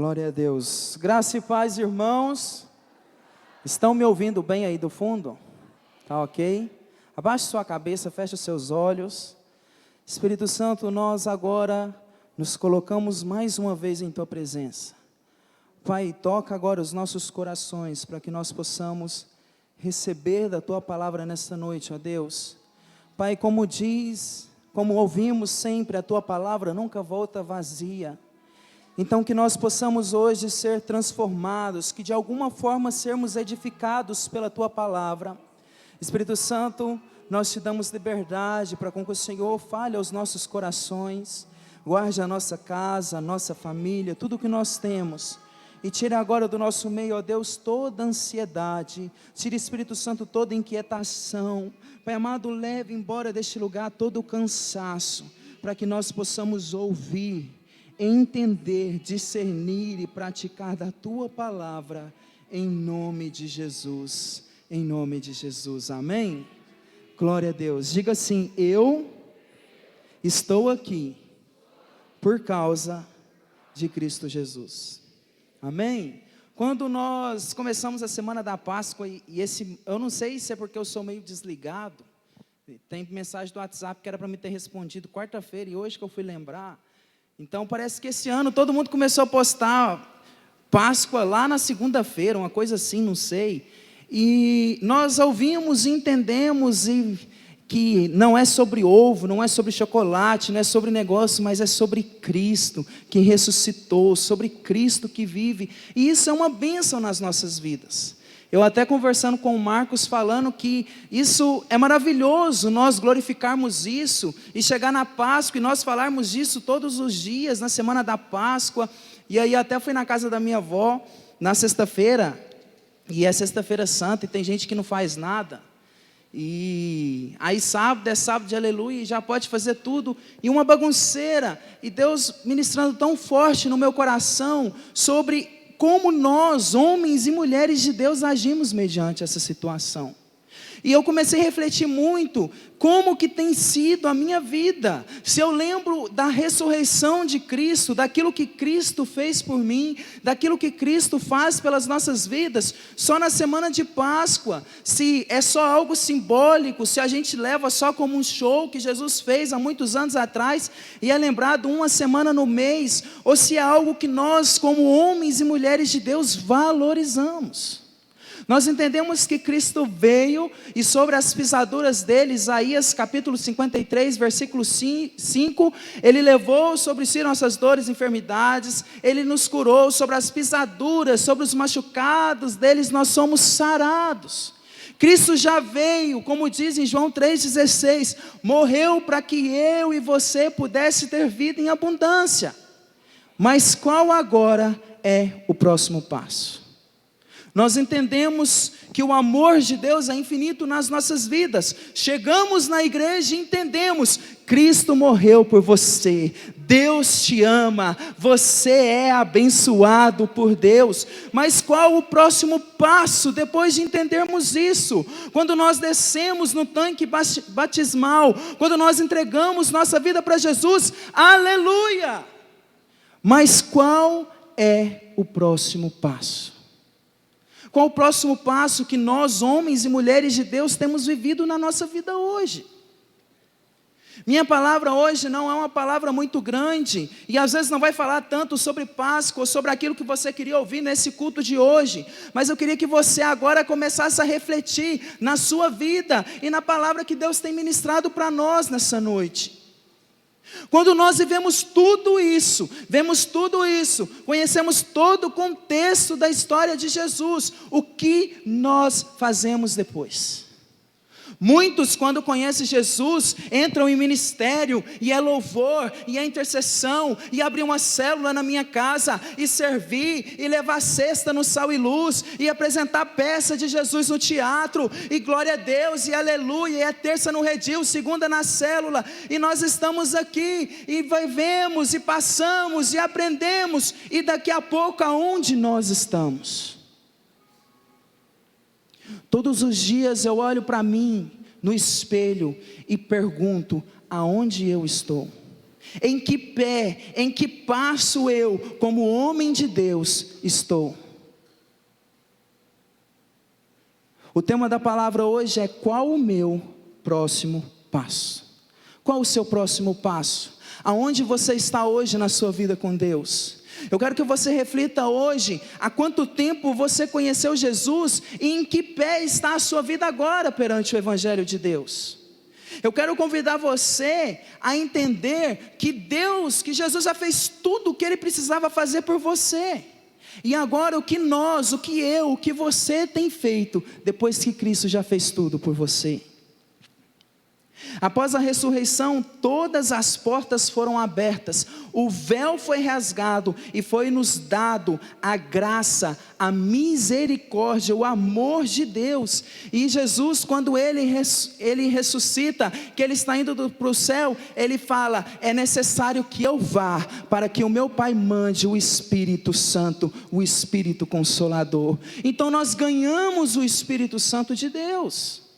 Glória a Deus. Graça e paz, irmãos. Estão me ouvindo bem aí do fundo? Tá ok? Abaixe sua cabeça, feche os seus olhos. Espírito Santo, nós agora nos colocamos mais uma vez em Tua presença. Pai, toca agora os nossos corações para que nós possamos receber da Tua palavra nesta noite, ó Deus. Pai, como ouvimos sempre, a Tua palavra nunca volta vazia. Então que nós possamos hoje ser transformados, que de alguma forma sermos edificados pela Tua palavra. Espírito Santo, nós Te damos liberdade para com que o Senhor fale aos nossos corações, guarde a nossa casa, a nossa família, tudo o que nós temos. E tire agora do nosso meio, ó Deus, toda ansiedade, tire, Espírito Santo, toda inquietação. Pai amado, leve embora deste lugar todo o cansaço, para que nós possamos ouvir, entender, discernir e praticar da Tua palavra, em nome de Jesus, amém? Glória a Deus, diga assim: eu estou aqui, por causa de Cristo Jesus, amém? Quando nós começamos a semana da Páscoa, eu não sei se é porque eu sou meio desligado, tem mensagem do WhatsApp que era para me ter respondido quarta-feira, e hoje que eu fui lembrar. Então parece que esse ano todo mundo começou a postar Páscoa lá na segunda-feira, uma coisa assim, não sei. E nós ouvimos e entendemos que não é sobre ovo, não é sobre chocolate, não é sobre negócio, mas é sobre Cristo que ressuscitou, sobre Cristo que vive. E isso é uma bênção nas nossas vidas. Eu até conversando com o Marcos, falando que isso é maravilhoso, nós glorificarmos isso, e chegar na Páscoa e nós falarmos disso todos os dias, na semana da Páscoa. E aí até fui na casa da minha avó, na sexta-feira, e é sexta-feira santa, e tem gente que não faz nada. E aí sábado é sábado de aleluia, e já pode fazer tudo, e uma bagunceira, e Deus ministrando tão forte no meu coração, sobre como nós, homens e mulheres de Deus, agimos mediante essa situação. E eu comecei a refletir muito, como que tem sido a minha vida. Se eu lembro da ressurreição de Cristo, daquilo que Cristo fez por mim, daquilo que Cristo faz pelas nossas vidas, só na semana de Páscoa, se é só algo simbólico, se a gente leva só como um show que Jesus fez há muitos anos atrás, e é lembrado uma semana no mês, ou se é algo que nós, como homens e mulheres de Deus, valorizamos. Nós entendemos que Cristo veio, e sobre as pisaduras dele, Isaías capítulo 53, versículo 5, ele levou sobre si nossas dores e enfermidades, ele nos curou, sobre as pisaduras, sobre os machucados deles nós somos sarados. Cristo já veio, como diz em João 3,16, morreu para que eu e você pudesse ter vida em abundância. Mas qual agora é o próximo passo? Nós entendemos que o amor de Deus é infinito nas nossas vidas. Chegamos na igreja e entendemos: Cristo morreu por você, Deus te ama, você é abençoado por Deus. Mas qual o próximo passo depois de entendermos isso? Quando nós descemos no tanque batismal, quando nós entregamos nossa vida para Jesus, aleluia! Mas qual é o próximo passo? Qual o próximo passo que nós, homens e mulheres de Deus, temos vivido na nossa vida hoje? Minha palavra hoje não é uma palavra muito grande, e às vezes não vai falar tanto sobre Páscoa, ou sobre aquilo que você queria ouvir nesse culto de hoje, mas eu queria que você agora começasse a refletir na sua vida, e na palavra que Deus tem ministrado para nós nessa noite. Quando nós vemos tudo isso, conhecemos todo o contexto da história de Jesus, o que nós fazemos depois? Muitos, quando conhecem Jesus, entram em ministério, e é louvor, e é intercessão, e abrir uma célula na minha casa, e servir, e levar cesta no Sal e Luz, e apresentar peça de Jesus no teatro, e glória a Deus, e aleluia, e é terça no redil, segunda na célula, e nós estamos aqui, e vivemos, e passamos, e aprendemos, e daqui a pouco aonde nós estamos? Todos os dias eu olho para mim no espelho e pergunto: aonde eu estou? Em que pé, em que passo eu, como homem de Deus, estou? O tema da palavra hoje é: qual o meu próximo passo? Qual o seu próximo passo? Aonde você está hoje na sua vida com Deus? Eu quero que você reflita hoje, há quanto tempo você conheceu Jesus e em que pé está a sua vida agora perante o Evangelho de Deus. Eu quero convidar você a entender que Jesus já fez tudo o que Ele precisava fazer por você. E agora o que você tem feito depois que Cristo já fez tudo por você? Após a ressurreição, todas as portas foram abertas, o véu foi rasgado e foi nos dado a graça, a misericórdia, o amor de Deus. E Jesus, quando ele ressuscita, que ele está indo para o céu, ele fala: é necessário que eu vá, para que o meu Pai mande o Espírito Santo, o Espírito Consolador. Então nós ganhamos o Espírito Santo de Deus.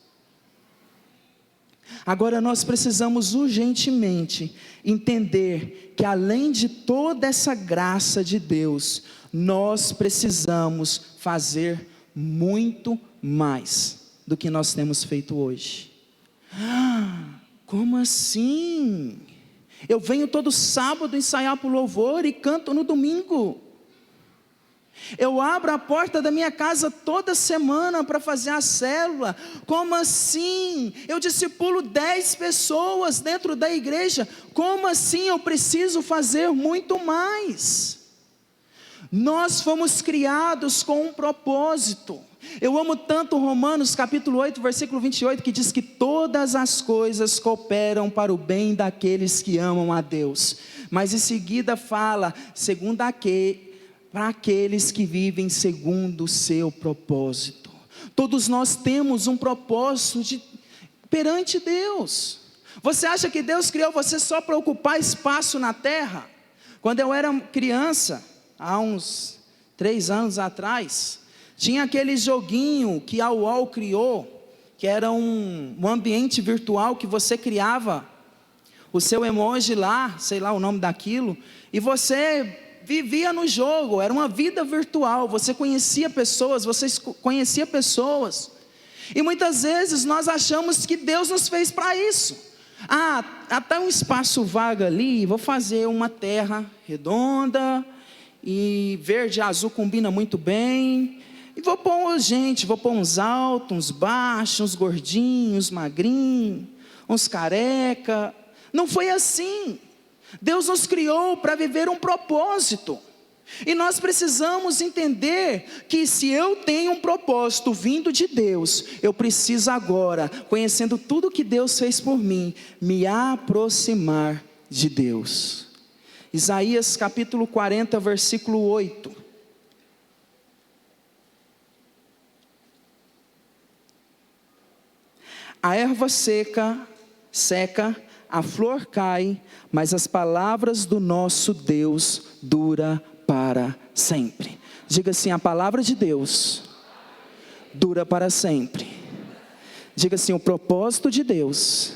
Agora nós precisamos urgentemente entender que, além de toda essa graça de Deus, nós precisamos fazer muito mais do que nós temos feito hoje. Como assim? Eu venho todo sábado ensaiar para o louvor e canto no domingo. Eu abro a porta da minha casa toda semana para fazer a célula. Como assim? Eu discipulo 10 pessoas dentro da igreja. Como assim? Eu preciso fazer muito mais. Nós fomos criados com um propósito. Eu amo tanto Romanos capítulo 8, versículo 28, que diz que todas as coisas cooperam para o bem daqueles que amam a Deus. Mas em seguida fala, para aqueles que vivem segundo o seu propósito. Todos nós temos um propósito perante Deus. Você acha que Deus criou você só para ocupar espaço na terra? Quando eu era criança, há uns 3 anos atrás, tinha aquele joguinho que a UOL criou, que era um ambiente virtual que você criava o seu emoji lá, sei lá o nome daquilo, e você vivia no jogo, era uma vida virtual, você conhecia pessoas, e muitas vezes nós achamos que Deus nos fez para isso. Até um espaço vago ali, vou fazer uma terra redonda, e verde e azul combina muito bem, e vou pôr uns altos, uns baixos, uns gordinhos, magrinhos, uns careca. Não foi assim. Deus nos criou para viver um propósito, e nós precisamos entender que se eu tenho um propósito vindo de Deus, eu preciso agora, conhecendo tudo que Deus fez por mim, me aproximar de Deus. Isaías capítulo 40, versículo 8. A erva seca, a flor cai, mas as palavras do nosso Deus duram para sempre. Diga assim: a palavra de Deus dura para sempre. Diga assim: o propósito de Deus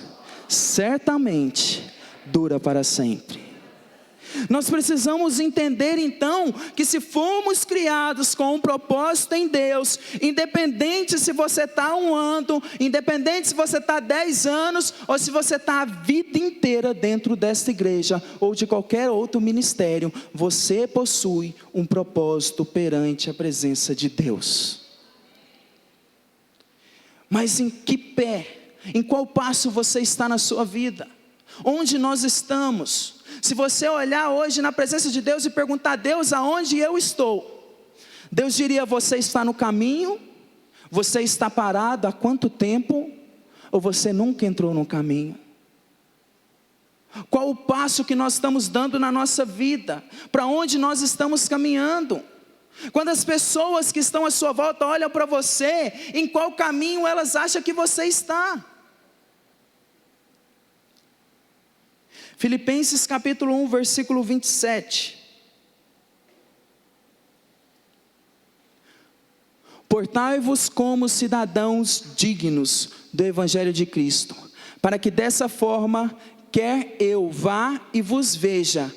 certamente dura para sempre. Nós precisamos entender então que se fomos criados com um propósito em Deus, independente se você está 1 ano, independente se você está 10 anos, ou se você está a vida inteira dentro desta igreja, ou de qualquer outro ministério, você possui um propósito perante a presença de Deus. Mas em que pé, em qual passo você está na sua vida? Onde nós estamos? Se você olhar hoje na presença de Deus e perguntar a Deus aonde eu estou, Deus diria: você está no caminho? Você está parado há quanto tempo? Ou você nunca entrou no caminho? Qual o passo que nós estamos dando na nossa vida? Para onde nós estamos caminhando? Quando as pessoas que estão à sua volta olham para você, em qual caminho elas acham que você está? Filipenses capítulo 1, versículo 27. Portai-vos como cidadãos dignos do Evangelho de Cristo, para que dessa forma quer eu vá e vos veja,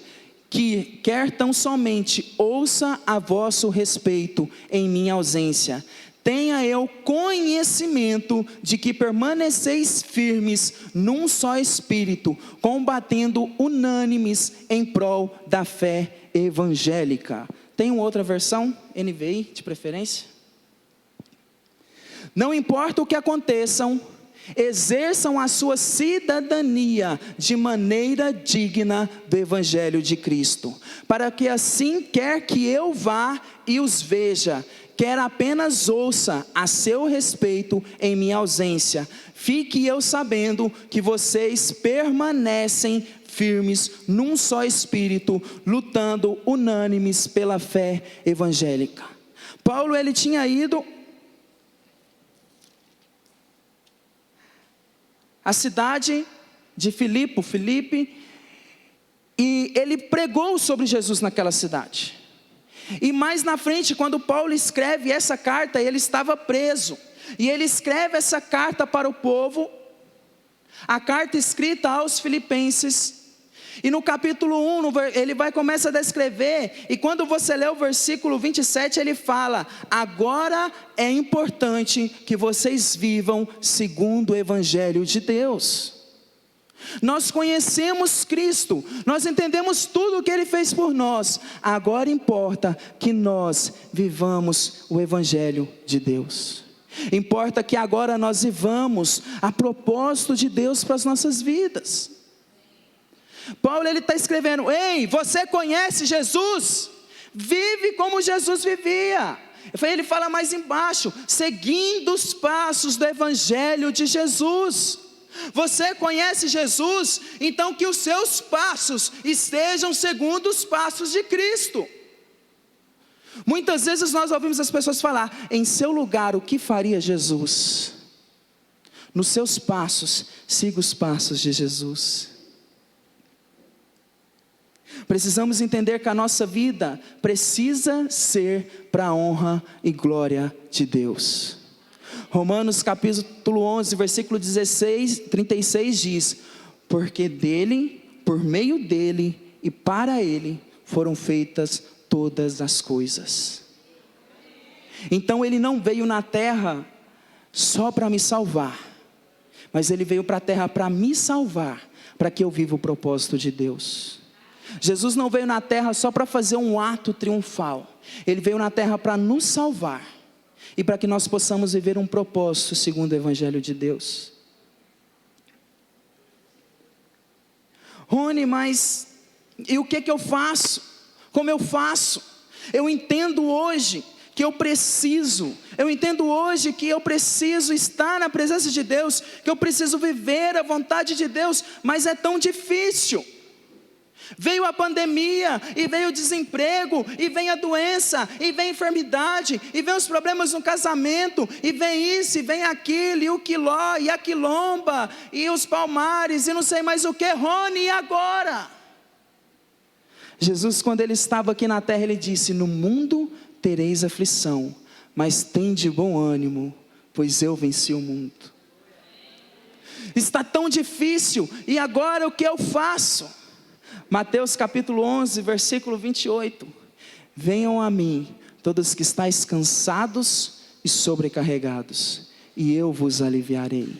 que quer tão somente ouça a vosso respeito em minha ausência. Tenha eu conhecimento de que permaneceis firmes num só espírito, combatendo unânimes em prol da fé evangélica. Tem uma outra versão, NVI de preferência? Não importa o que aconteçam, exerçam a sua cidadania de maneira digna do Evangelho de Cristo, para que assim quer que eu vá e os veja, quer apenas ouça a seu respeito em minha ausência, fique eu sabendo que vocês permanecem firmes num só espírito, lutando unânimes pela fé evangélica. Paulo, ele tinha ido a cidade de Filipe, e ele pregou sobre Jesus naquela cidade. E mais na frente, quando Paulo escreve essa carta, ele estava preso, e ele escreve essa carta para o povo, a carta escrita aos filipenses, e no capítulo 1, ele começa a descrever, e quando você lê o versículo 27, ele fala: agora é importante que vocês vivam segundo o Evangelho de Deus. Nós conhecemos Cristo, nós entendemos tudo o que Ele fez por nós, agora importa que nós vivamos o Evangelho de Deus. Importa que agora nós vivamos a propósito de Deus para as nossas vidas. Paulo, ele está escrevendo: ei, você conhece Jesus? Vive como Jesus vivia. Ele fala mais embaixo: seguindo os passos do Evangelho de Jesus. Você conhece Jesus? Então que os seus passos estejam segundo os passos de Cristo. Muitas vezes nós ouvimos as pessoas falar: em seu lugar, o que faria Jesus? Nos seus passos, siga os passos de Jesus. Precisamos entender que a nossa vida precisa ser para a honra e glória de Deus. Romanos capítulo 11, versículo 36 diz: porque dele, por meio dele e para ele foram feitas todas as coisas. Então ele não veio na terra só para me salvar, mas ele veio para a terra para me salvar, para que eu viva o propósito de Deus. Jesus não veio na terra só para fazer um ato triunfal, ele veio na terra para nos salvar, e para que nós possamos viver um propósito segundo o Evangelho de Deus. Rony, mas e o que eu faço? Como eu faço? Eu entendo hoje que eu preciso estar na presença de Deus, que eu preciso viver a vontade de Deus, mas é tão difícil. Veio a pandemia, e veio o desemprego, e vem a doença, e vem a enfermidade, e vem os problemas no casamento, e vem isso, e vem aquilo, e o quiló, e a quilomba, e os palmares, e não sei mais o que. Rony, e agora? Jesus, quando ele estava aqui na terra, ele disse: no mundo tereis aflição, mas tende bom ânimo, pois eu venci o mundo. Está tão difícil, e agora o que eu faço? Mateus capítulo 11, versículo 28. Venham a mim, todos que estáis cansados e sobrecarregados, e eu vos aliviarei.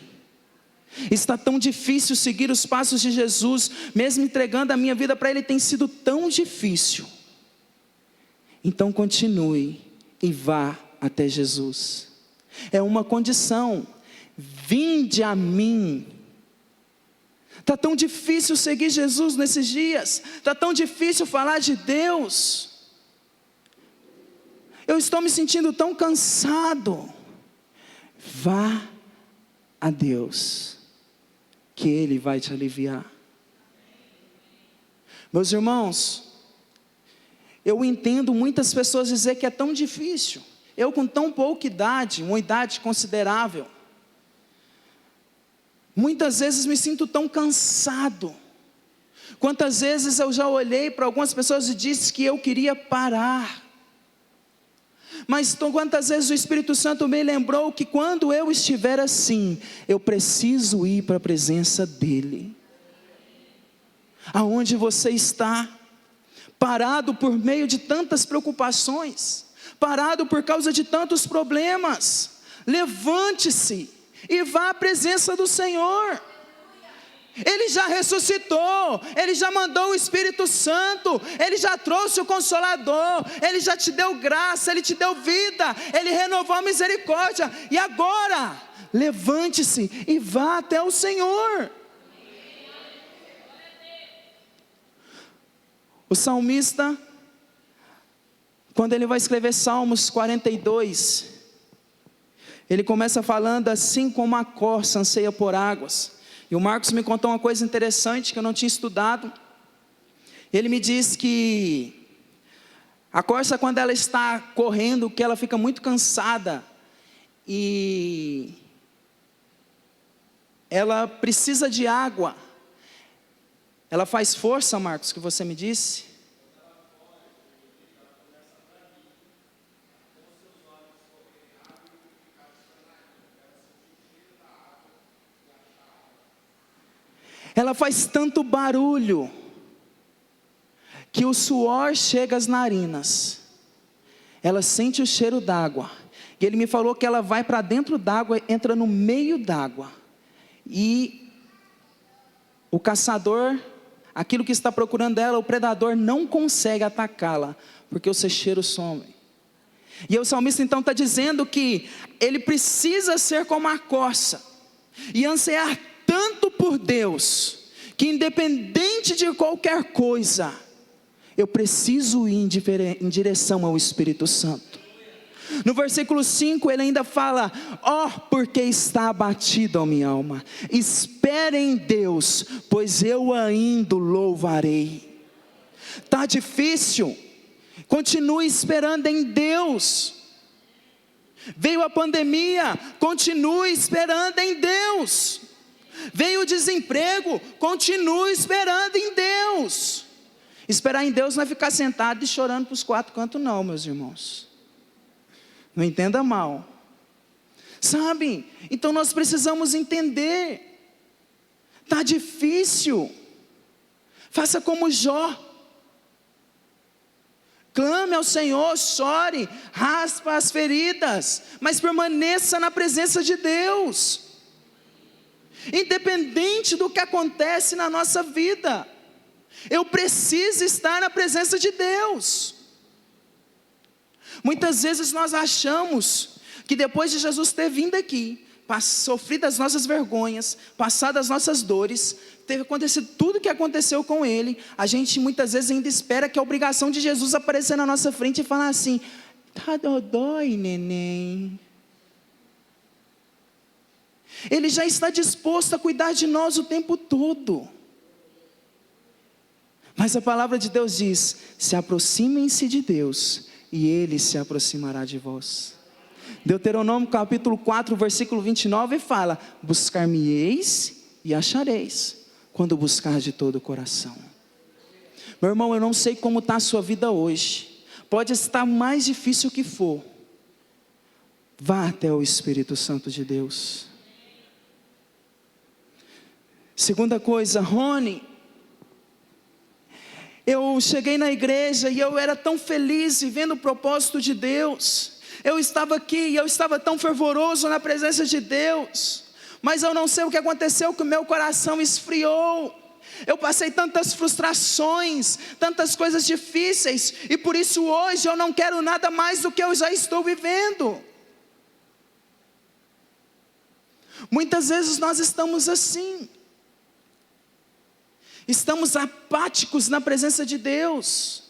Está tão difícil seguir os passos de Jesus, mesmo entregando a minha vida para Ele, tem sido tão difícil. Então continue e vá até Jesus. É uma condição: vinde a mim. Está tão difícil seguir Jesus nesses dias, está tão difícil falar de Deus, eu estou me sentindo tão cansado. Vá a Deus, que Ele vai te aliviar. Meus irmãos, eu entendo muitas pessoas dizer que é tão difícil. Eu com tão pouca idade, uma idade considerável, muitas vezes me sinto tão cansado. Quantas vezes eu já olhei para algumas pessoas e disse que eu queria parar. Mas quantas vezes o Espírito Santo me lembrou que quando eu estiver assim, eu preciso ir para a presença dEle. aonde você está, parado por meio de tantas preocupações, parado por causa de tantos problemas. Levante-se e vá à presença do Senhor. Ele já ressuscitou, Ele já mandou o Espírito Santo, Ele já trouxe o Consolador, Ele já te deu graça, Ele te deu vida, Ele renovou a misericórdia. E agora, levante-se e vá até o Senhor. O salmista, quando ele vai escrever Salmos 42, ele começa falando assim como a corça anseia por águas. E o Marcos me contou uma coisa interessante que eu não tinha estudado. Ele me disse que a corça, quando ela está correndo, que ela fica muito cansada e ela precisa de água. Ela faz força, Marcos, que você me disse? Ela faz tanto barulho que o suor chega às narinas. Ela sente o cheiro d'água. E ele me falou que ela vai para dentro d'água, entra no meio d'água. E o caçador, aquilo que está procurando ela, o predador não consegue atacá-la, porque o seu cheiro some. E o salmista então está dizendo que ele precisa ser como a corça e ansiar tanto por Deus, que independente de qualquer coisa, eu preciso ir em direção ao Espírito Santo. No versículo 5 ele ainda fala: ó, porque está abatida a minha alma, espere em Deus, pois eu ainda o louvarei. Está difícil? Continue esperando em Deus. Veio a pandemia, continue esperando em Deus. Veio o desemprego, continue esperando em Deus. Esperar em Deus não é ficar sentado e chorando para os quatro cantos não, meus irmãos. Não entenda mal. Sabe? Então nós precisamos entender. Está difícil. Faça como Jó. Clame ao Senhor, chore, raspa as feridas, mas permaneça na presença de Deus. Independente do que acontece na nossa vida, eu preciso estar na presença de Deus. Muitas vezes nós achamos que depois de Jesus ter vindo aqui, sofrido as nossas vergonhas, passado as nossas dores, teve acontecido tudo o que aconteceu com Ele, a gente muitas vezes ainda espera que a obrigação de Jesus aparecer na nossa frente e falar assim: tá dodói, neném. Ele já está disposto a cuidar de nós o tempo todo. Mas a palavra de Deus diz: se aproximem-se de Deus, e Ele se aproximará de vós. Deuteronômio capítulo 4, versículo 29 fala: buscar-me-eis e achareis, quando buscar de todo o coração. Meu irmão, eu não sei como está a sua vida hoje, pode estar mais difícil que for, vá até o Espírito Santo de Deus. Segunda coisa, Rony, eu cheguei na igreja e eu era tão feliz vivendo o propósito de Deus. Eu estava aqui e eu estava tão fervoroso na presença de Deus. Mas eu não sei o que aconteceu, que o meu coração esfriou. Eu passei tantas frustrações, tantas coisas difíceis. E por isso hoje eu não quero nada mais do que eu já estou vivendo. Muitas vezes nós estamos assim. Estamos apáticos na presença de Deus.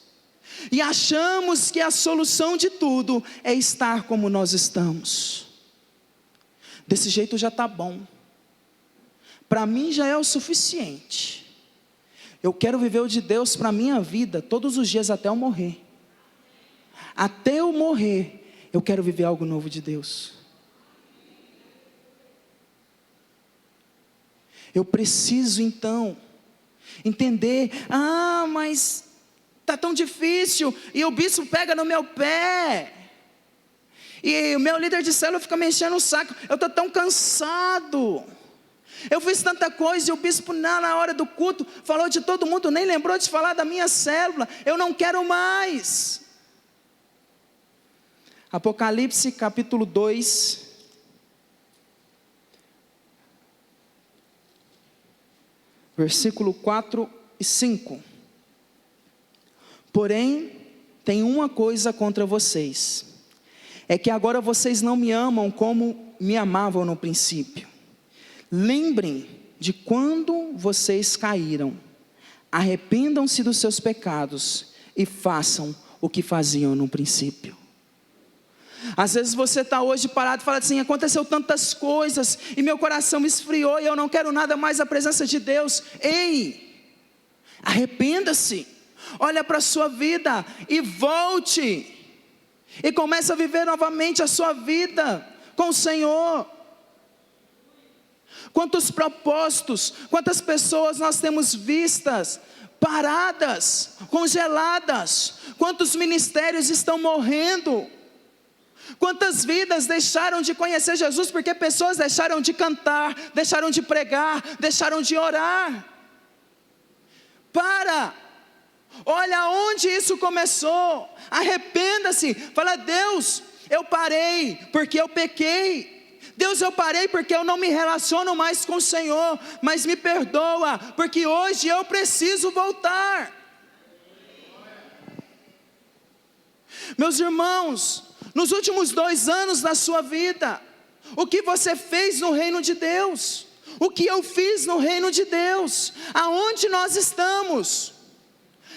E achamos que a solução de tudo é estar como nós estamos. Desse jeito já está bom. Para mim já é o suficiente. Eu quero viver o de Deus para a minha vida todos os dias até eu morrer. Até eu morrer, eu quero viver algo novo de Deus. Eu preciso então entender: mas está tão difícil, e o bispo pega no meu pé, e o meu líder de célula fica mexendo o saco, eu estou tão cansado. Eu fiz tanta coisa e o bispo na hora do culto falou de todo mundo, nem lembrou de falar da minha célula. Eu não quero mais. Apocalipse capítulo 2, versículo 4 e 5. Porém, tem uma coisa contra vocês, é que agora vocês não me amam como me amavam no princípio. Lembrem de quando vocês caíram, arrependam-se dos seus pecados e façam o que faziam no princípio. Às vezes você está hoje parado e fala assim, aconteceu tantas coisas e meu coração esfriou e eu não quero nada mais da presença de Deus. Ei, arrependa-se, olha para a sua vida e volte, e comece a viver novamente a sua vida com o Senhor. Quantos propósitos, quantas pessoas nós temos vistas paradas, congeladas, quantos ministérios estão morrendo, quantas vidas deixaram de conhecer Jesus, porque pessoas deixaram de cantar, deixaram de pregar, deixaram de orar. Olha onde isso começou, arrependa-se, fala: Deus, eu parei porque eu pequei. Deus, eu parei porque eu não me relaciono mais com o Senhor, mas me perdoa, porque hoje eu preciso voltar. Meus irmãos, nos últimos 2 anos da sua vida, o que você fez no reino de Deus? O que eu fiz no reino de Deus? Aonde nós estamos?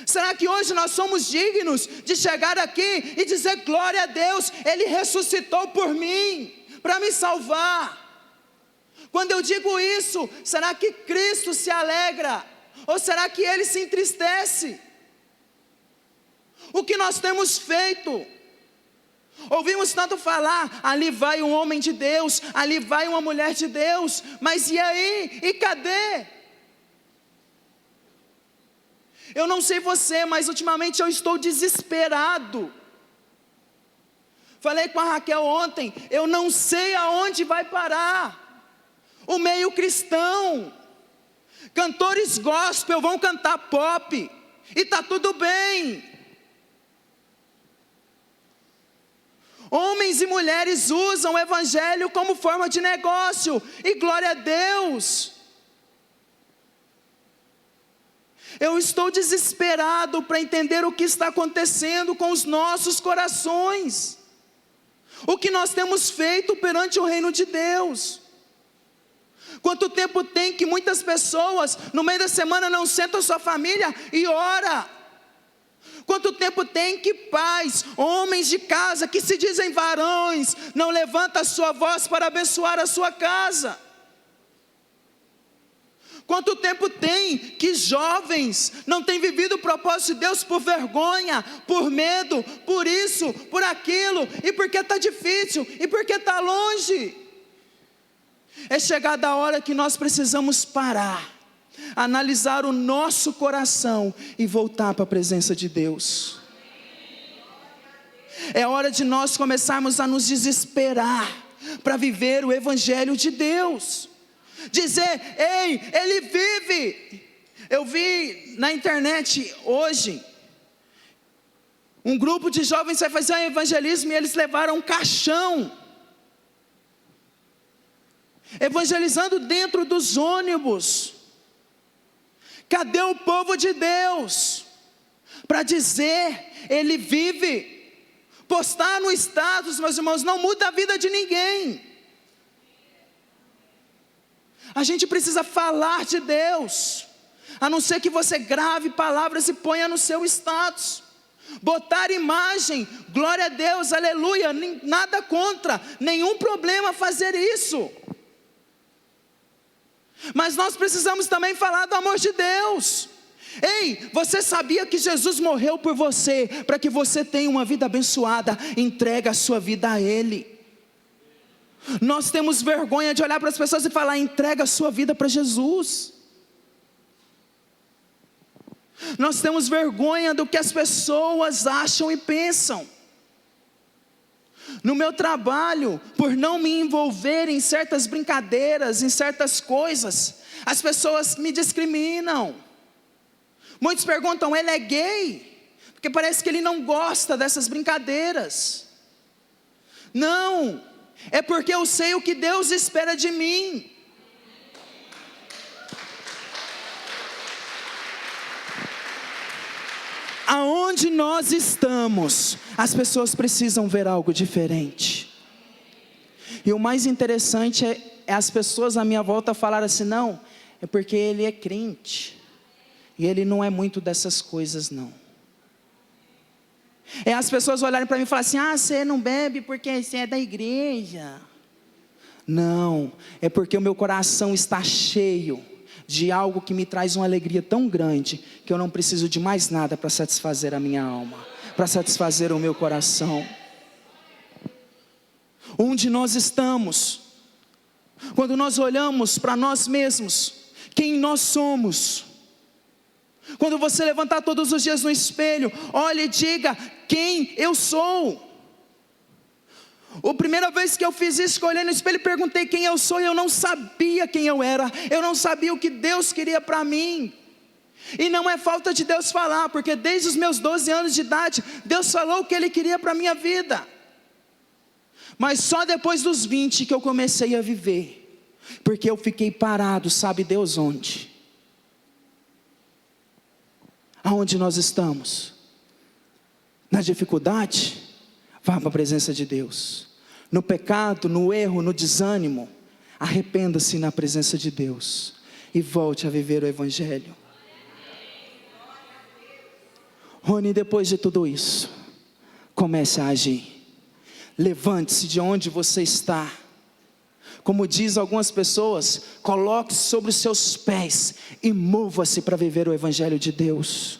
Será que hoje nós somos dignos de chegar aqui e dizer: glória a Deus, Ele ressuscitou por mim, para me salvar? Quando eu digo isso, será que Cristo se alegra? Ou será que Ele se entristece? O que nós temos feito? Ouvimos tanto falar, ali vai um homem de Deus, ali vai uma mulher de Deus, mas e aí? E cadê? Eu não sei você, mas ultimamente eu estou desesperado. Falei com a Raquel ontem, eu não sei aonde vai parar o meio cristão. Cantores gospel vão cantar pop, e está tudo bem. Homens e mulheres usam o evangelho como forma de negócio, e glória a Deus. Eu estou desesperado para entender o que está acontecendo com os nossos corações. O que nós temos feito perante o reino de Deus? Quanto tempo tem que muitas pessoas no meio da semana não sentam sua família e ora? Quanto tempo tem que pais, homens de casa que se dizem varões, não levantam a sua voz para abençoar a sua casa? Quanto tempo tem que jovens não têm vivido o propósito de Deus por vergonha, por medo, por isso, por aquilo, e porque está difícil, e porque está longe? É chegada a hora que nós precisamos parar, analisar o nosso coração e voltar para a presença de Deus. É hora de nós começarmos a nos desesperar para viver o evangelho de Deus. Dizer: ei, Ele vive. Eu vi na internet hoje, um grupo de jovens vai fazer um evangelismo e eles levaram um caixão, evangelizando dentro dos ônibus. Cadê o povo de Deus para dizer: Ele vive? Postar no status, meus irmãos, não muda a vida de ninguém. A gente precisa falar de Deus, a não ser que você grave palavras e ponha no seu status. Botar imagem, glória a Deus, aleluia, nada contra, nenhum problema fazer isso. Mas nós precisamos também falar do amor de Deus. Ei, você sabia que Jesus morreu por você, para que você tenha uma vida abençoada? Entrega a sua vida a Ele. Nós temos vergonha de olhar para as pessoas e falar: entrega a sua vida para Jesus. Nós temos vergonha do que as pessoas acham e pensam. No meu trabalho, por não me envolver em certas brincadeiras, em certas coisas, as pessoas me discriminam. Muitos perguntam, ele é gay? Porque parece que ele não gosta dessas brincadeiras. Não, é porque eu sei o que Deus espera de mim. Aonde nós estamos, as pessoas precisam ver algo diferente. E o mais interessante é as pessoas à minha volta falar assim, não, é porque ele é crente. E ele não é muito dessas coisas não. É as pessoas olharem para mim e falarem assim, você não bebe porque você é da igreja. Não, é porque o meu coração está cheio de algo que me traz uma alegria tão grande, que eu não preciso de mais nada para satisfazer a minha alma, para satisfazer o meu coração. Onde nós estamos, quando nós olhamos para nós mesmos, quem nós somos. Quando você levantar todos os dias no espelho, olhe e diga, quem eu sou. A primeira vez que eu fiz isso, que eu olhei no espelho e perguntei quem eu sou, e eu não sabia quem eu era, eu não sabia o que Deus queria para mim. E não é falta de Deus falar, porque desde os meus 12 anos de idade, Deus falou o que Ele queria para a minha vida. Mas só depois dos 20 que eu comecei a viver, porque eu fiquei parado, sabe Deus onde? Aonde nós estamos? Na dificuldade? Vá para a presença de Deus. No pecado, no erro, no desânimo, arrependa-se na presença de Deus e volte a viver o Evangelho. Rony, depois de tudo isso, comece a agir. Levante-se de onde você está. Como diz algumas pessoas, coloque-se sobre os seus pés e mova-se para viver o Evangelho de Deus.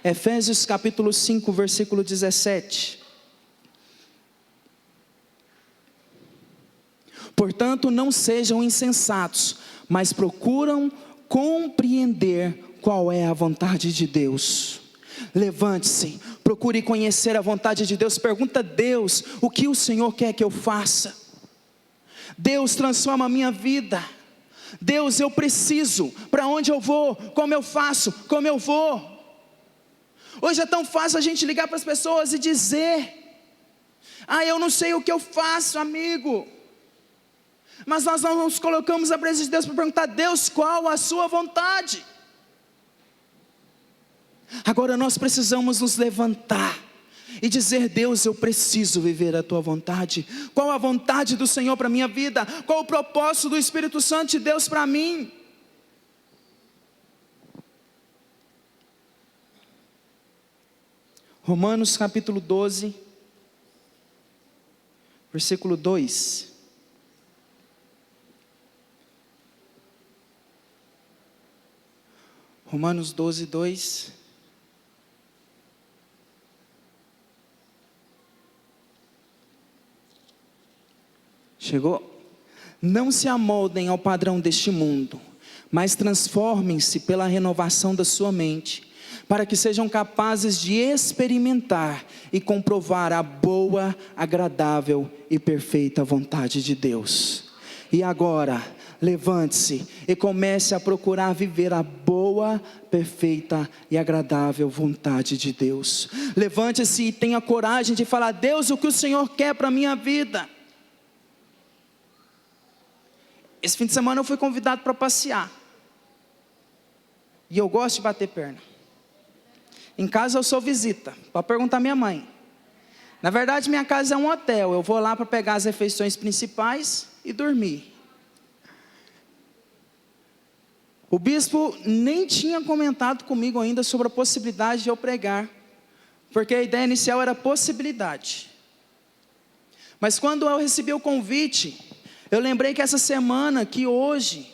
Efésios capítulo 5, versículo 17. Portanto, não sejam insensatos, mas procuram compreender qual é a vontade de Deus. Levante-se, procure conhecer a vontade de Deus. Pergunta a Deus, o que o Senhor quer que eu faça? Deus, transforma a minha vida. Deus, eu preciso, para onde eu vou? Como eu faço? Como eu vou? Hoje é tão fácil a gente ligar para as pessoas e dizer, eu não sei o que eu faço, amigo. Mas nós não nos colocamos à presença de Deus para perguntar, Deus, qual a sua vontade? Agora nós precisamos nos levantar e dizer, Deus, eu preciso viver a tua vontade. Qual a vontade do Senhor para a minha vida? Qual o propósito do Espírito Santo de Deus para mim? Romanos capítulo 12, versículo 2. Romanos 12, 2. Chegou? Não se amoldem ao padrão deste mundo, mas transformem-se pela renovação da sua mente, para que sejam capazes de experimentar e comprovar a boa, agradável e perfeita vontade de Deus. E agora, levante-se e comece a procurar viver a boa, perfeita e agradável vontade de Deus. Levante-se e tenha coragem de falar, Deus, o que o Senhor quer para a minha vida? Esse fim de semana eu fui convidado para passear. E eu gosto de bater perna. Em casa eu sou visita, pode perguntar à minha mãe. Na verdade minha casa é um hotel, eu vou lá para pegar as refeições principais e dormir. O bispo nem tinha comentado comigo ainda sobre a possibilidade de eu pregar, porque a ideia inicial era possibilidade. Mas quando eu recebi o convite, eu lembrei que essa semana, que hoje,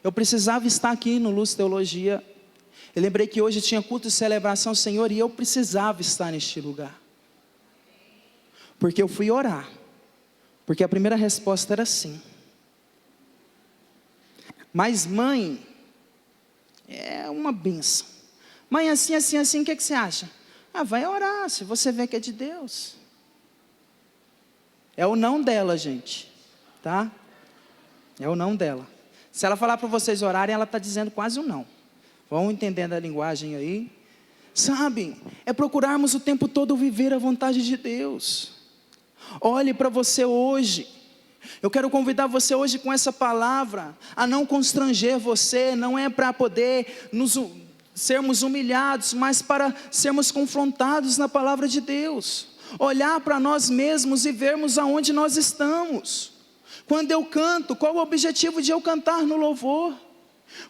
eu precisava estar aqui no Luz Teologia. Eu lembrei que hoje tinha culto de celebração ao Senhor e eu precisava estar neste lugar. Porque eu fui orar. Porque a primeira resposta era sim. Mas mãe, é uma bênção. Mãe, assim, o que você acha? Vai orar, se você vê que é de Deus. É o não dela, gente, tá? É o não dela. Se ela falar para vocês orarem, ela está dizendo quase um não. Vão entendendo a linguagem aí. Sabe, é procurarmos o tempo todo viver a vontade de Deus. Olhe para você hoje. Eu quero convidar você hoje com essa palavra a não constranger você. Não é para poder sermos humilhados, mas para sermos confrontados na palavra de Deus. Olhar para nós mesmos e vermos aonde nós estamos. Quando eu canto, qual o objetivo de eu cantar no louvor?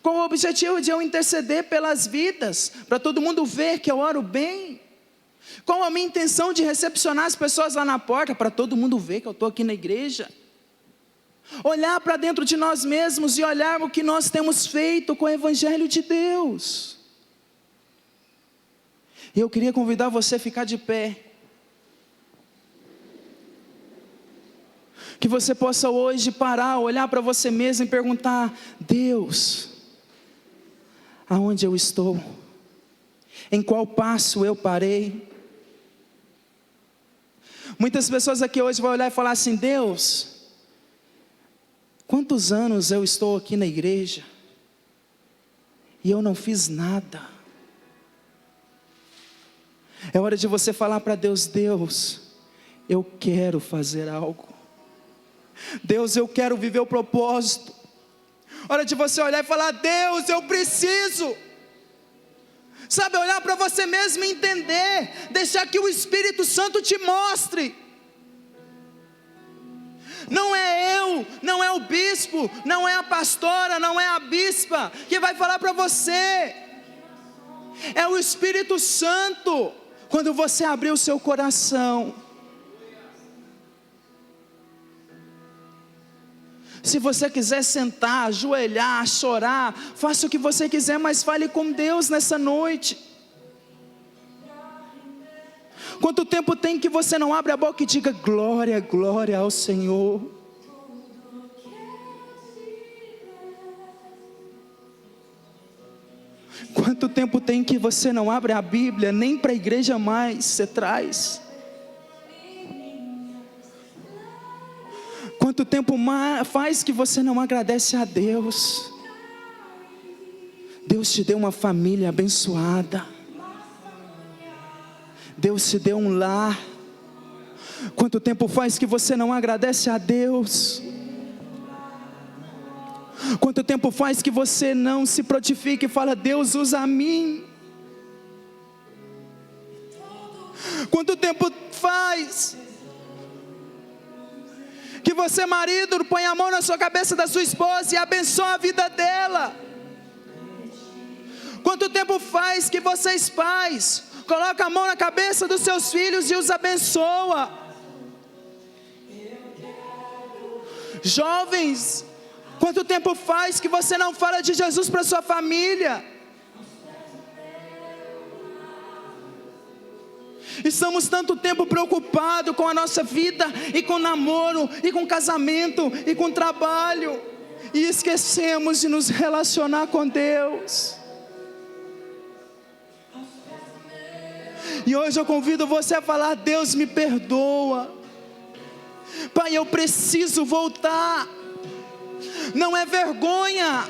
Qual o objetivo de eu interceder pelas vidas? Para todo mundo ver que eu oro bem? Qual a minha intenção de recepcionar as pessoas lá na porta? Para todo mundo ver que eu estou aqui na igreja? Olhar para dentro de nós mesmos e olhar o que nós temos feito com o Evangelho de Deus. E eu queria convidar você a ficar de pé. Que você possa hoje parar, olhar para você mesmo e perguntar: Deus, aonde eu estou? Em qual passo eu parei? Muitas pessoas aqui hoje vão olhar e falar assim: Deus, quantos anos eu estou aqui na igreja e eu não fiz nada? É hora de você falar para Deus: Deus, eu quero fazer algo. Deus, eu quero viver o propósito. Hora de você olhar e falar: Deus, eu preciso. Sabe, olhar para você mesmo e entender. Deixar que o Espírito Santo te mostre. Não é eu, não é o bispo, não é a pastora, não é a bispa que vai falar para você. É o Espírito Santo. Quando você abrir o seu coração. Se você quiser sentar, ajoelhar, chorar, faça o que você quiser, mas fale com Deus nessa noite. Quanto tempo tem que você não abre a boca e diga: glória, glória ao Senhor? Quanto tempo tem que você não abre a Bíblia, nem para a igreja mais você traz? Quanto tempo faz que você não agradece a Deus? Deus te deu uma família abençoada. Deus te deu um lar. Quanto tempo faz que você não agradece a Deus? Quanto tempo faz que você não se prontifica e fala: Deus, usa a mim? Quanto tempo faz que você, marido, põe a mão na sua cabeça da sua esposa e abençoa a vida dela? Quanto tempo faz que vocês, pais, colocam a mão na cabeça dos seus filhos e os abençoa? Jovens, quanto tempo faz que você não fala de Jesus para sua família? Estamos tanto tempo preocupados com a nossa vida, e com namoro, e com casamento, e com trabalho, e esquecemos de nos relacionar com Deus. E hoje eu convido você a falar: Deus, me perdoa. Pai, eu preciso voltar. Não é vergonha,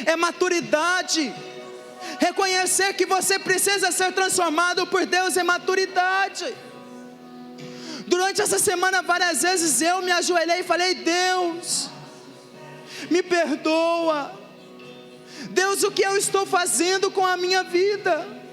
é maturidade. Reconhecer que você precisa ser transformado por Deus é maturidade. Durante essa semana, várias vezes eu me ajoelhei e falei: Deus, me perdoa. Deus, o que eu estou fazendo com a minha vida?